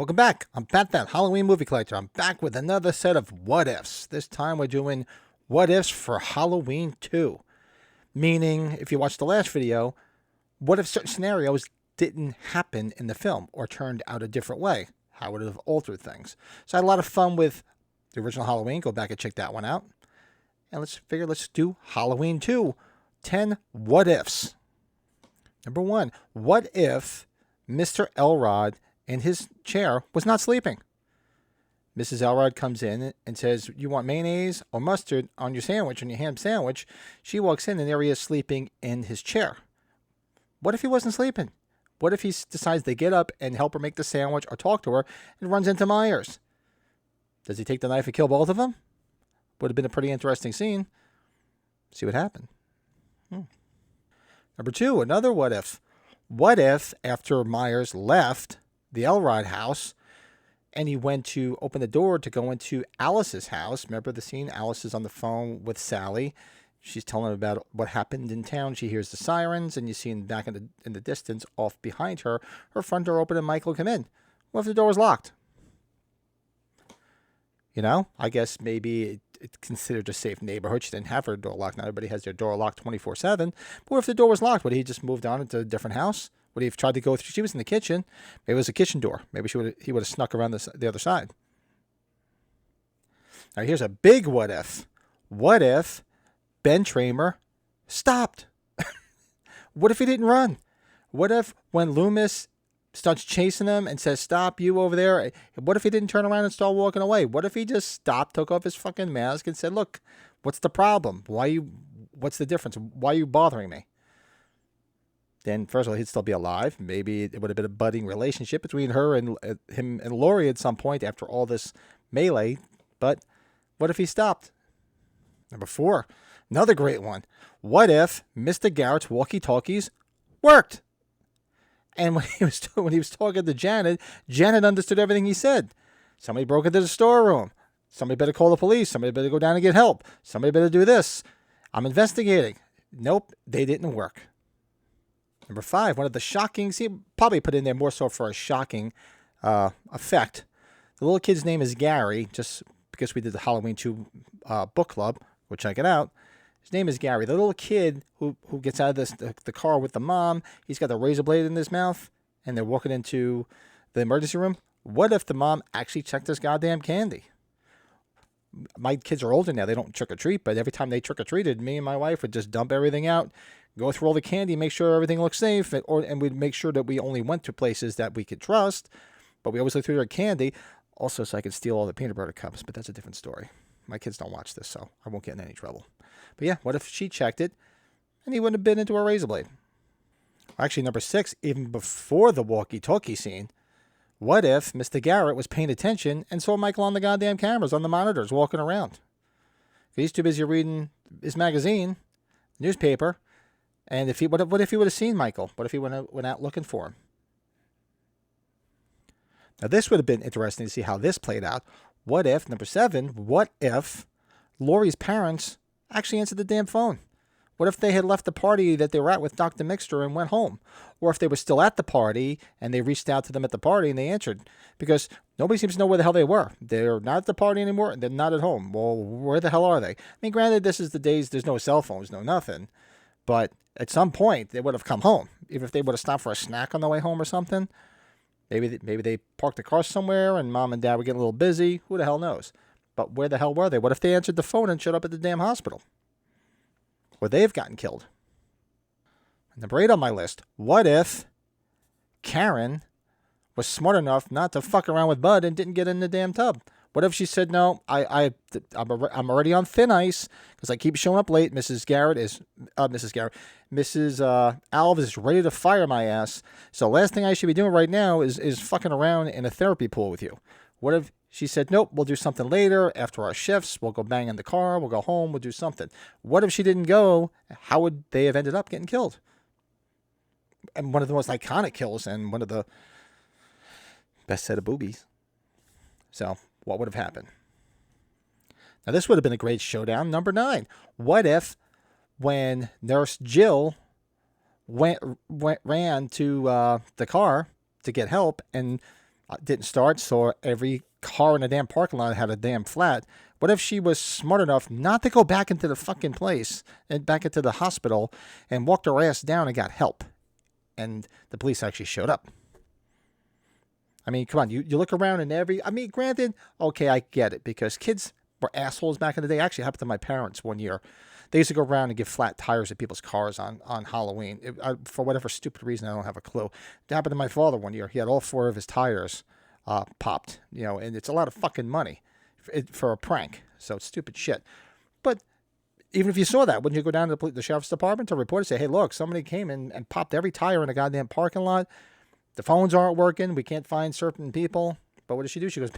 Welcome back. I'm Pat, that Halloween movie collector. I'm back with another set of what ifs. This time we're doing what ifs for Halloween 2. Meaning, if you watched the last video, what if certain scenarios didn't happen in the film or turned out a different way? How would it have altered things? So I had a lot of fun with the original Halloween. Go back and check that one out. And let's do Halloween 2. 10 what ifs. Number 1, what if Mr. Elrod in his chair was not sleeping? Mrs. Elrod comes in and says, "You want mayonnaise or mustard on your sandwich, on your ham sandwich?" She walks in and there he is sleeping in his chair. What if he wasn't sleeping? What if he decides to get up and help her make the sandwich or talk to her and runs into Myers? Does he take the knife and kill both of them? Would have been a pretty interesting scene. See what happened. Number 2, another what if. What if after Myers left the Elrod house and he went to open the door to go into Alice's house? Remember the scene? Alice is on the phone with Sally. She's telling him about what happened in town. She hears the sirens, and you see him back in the distance, off behind her, her front door open and Michael come in. What if the door was locked? You know, I guess maybe it's considered a safe neighborhood. She didn't have her door locked. Not everybody has their door locked 24/7. But what if the door was locked? Would he just moved on into a different house? Would he have tried to go through? She was in the kitchen. Maybe it was a kitchen door. Maybe he would have snuck around the other side. Now here's a big what if. What if Ben Tramer stopped? What if he didn't run? What if when Loomis starts chasing him and says, "Stop, you over there"? What if he didn't turn around and start walking away? What if he just stopped, took off his fucking mask and said, "Look, what's the problem? What's the difference? Why are you bothering me?" Then, first of all, he'd still be alive. Maybe it would have been a budding relationship between her and him and Laurie at some point after all this melee. But what if he stopped? Number 4, another great one. What if Mr. Garrett's walkie-talkies worked? And when he was talking to Janet, Janet understood everything he said. Somebody broke into the storeroom. Somebody better call the police. Somebody better go down and get help. Somebody better do this. I'm investigating. Nope, they didn't work. Number 5, one of the shocking, probably put in there more so for a shocking effect. The little kid's name is Gary, just because we did the Halloween 2 book club. Go check it out. His name is Gary. The little kid who gets out of the car with the mom, he's got the razor blade in his mouth, and they're walking into the emergency room. What if the mom actually checked this goddamn candy? My kids are older now. They don't trick-or-treat, but every time they trick-or-treated, me and my wife would just dump everything out, go through all the candy, make sure everything looks safe, and we'd make sure that we only went to places that we could trust, but we always look through their candy, also so I could steal all the peanut butter cups, but that's a different story. My kids don't watch this, so I won't get in any trouble. But yeah, what if she checked it and he wouldn't have been into a razor blade? Actually, number 6, even before the walkie-talkie scene, what if Mr. Garrett was paying attention and saw Michael on the goddamn cameras, on the monitors, walking around? He's too busy reading his magazine, newspaper, and what if he would have seen Michael? What if he went out looking for him? Now, this would have been interesting to see how this played out. What if, number 7, what if Laurie's parents actually answered the damn phone? What if they had left the party that they were at with Dr. Mixter and went home? Or if they were still at the party and they reached out to them at the party and they answered? Because nobody seems to know where the hell they were. They're not at the party anymore. They're not at home. Well, where the hell are they? I mean, granted, this is the days, there's no cell phones, no nothing. But at some point, they would have come home. Even if they would have stopped for a snack on the way home or something. Maybe they parked the car somewhere and mom and dad were getting a little busy. Who the hell knows? But where the hell were they? What if they answered the phone and showed up at the damn hospital? Or they have gotten killed? Number 8 on my list. What if Karen was smart enough not to fuck around with Bud and didn't get in the damn tub? What if she said, "No, I'm already on thin ice because I keep showing up late. Mrs. Alves is ready to fire my ass. So last thing I should be doing right now is fucking around in a therapy pool with you." What if she said, "Nope, we'll do something later after our shifts. We'll go bang in the car. We'll go home. We'll do something." What if she didn't go? How would they have ended up getting killed? And one of the most iconic kills and one of the best set of boobies. So what would have happened? Now, this would have been a great showdown. Number 9. What if when Nurse Jill ran to the car to get help and Didn't start, so every car in the damn parking lot had a damn flat. What if she was smart enough not to go back into the fucking place and back into the hospital and walked her ass down and got help? And the police actually showed up. I mean, come on, you look around and I mean, granted, okay, I get it, because kids were assholes back in the day. Actually, it happened to my parents one year. They used to go around and give flat tires at people's cars on Halloween. For whatever stupid reason, I don't have a clue. It happened to my father one year. He had all 4 of his tires popped, and it's a lot of fucking money for a prank. So it's stupid shit. But even if you saw that, wouldn't you go down to the sheriff's department to report and say, hey, look, somebody came in and popped every tire in a goddamn parking lot. The phones aren't working. We can't find certain people. But what does she do? She goes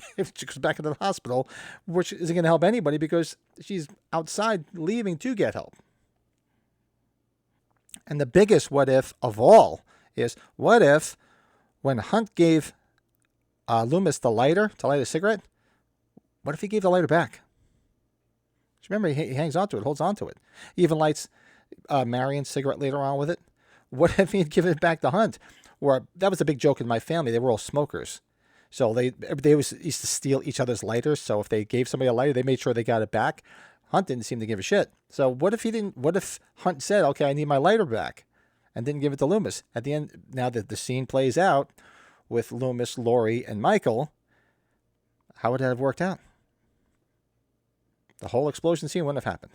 back into the hospital, which isn't going to help anybody because she's outside leaving to get help. And the biggest what if of all is, what if when Hunt gave Loomis the lighter to light a cigarette, what if he gave the lighter back? Remember, he hangs on to it, holds on to it. He even lights Marion's cigarette later on with it. What if he had given it back to Hunt? Or that was a big joke in my family. They were all smokers. So they used to steal each other's lighters. So if they gave somebody a lighter, they made sure they got it back. Hunt didn't seem to give a shit. So what if Hunt said, okay, I need my lighter back, and didn't give it to Loomis? At the end, now that the scene plays out with Loomis, Lori, and Michael, how would that have worked out? The whole explosion scene wouldn't have happened.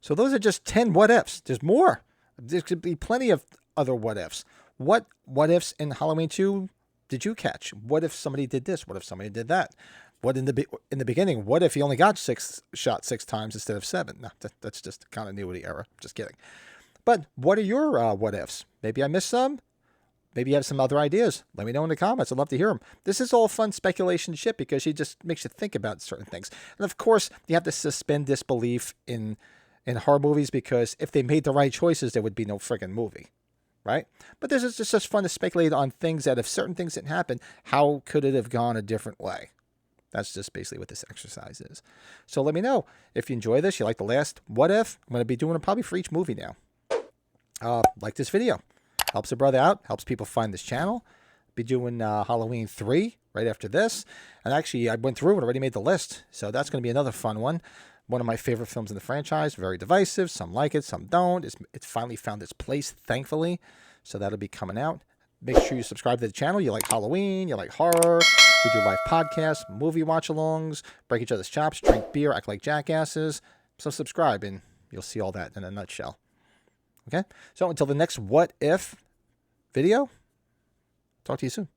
So those are just 10 what ifs. There's more. There could be plenty of other what ifs. What ifs in Halloween 2 did you catch? What if somebody did this? What if somebody did that? What in the beginning? What if he only got 6 times instead of 7? No, that's just a continuity error. Just kidding. But what are your what ifs? Maybe I missed some. Maybe you have some other ideas. Let me know in the comments. I'd love to hear them. This is all fun speculation shit because it just makes you think about certain things. And of course, you have to suspend disbelief in horror movies because if they made the right choices, there would be no friggin' movie, right? But this is just fun to speculate on things that if certain things didn't happen, how could it have gone a different way? That's just basically what this exercise is. So let me know if you enjoy this. You like the last what if? I'm going to be doing it probably for each movie now. Like this video. Helps a brother out. Helps people find this channel. Be doing Halloween 3 right after this. And actually, I went through and already made the list. So that's going to be another fun one. One of my favorite films in the franchise. Very divisive. Some like it, some don't. It's finally found its place, thankfully. So that'll be coming out. Make sure you subscribe to the channel. You like Halloween. You like horror. We do live podcasts, movie watch-alongs, break each other's chops, drink beer, act like jackasses. So subscribe, and you'll see all that in a nutshell. Okay? So until the next What If video, talk to you soon.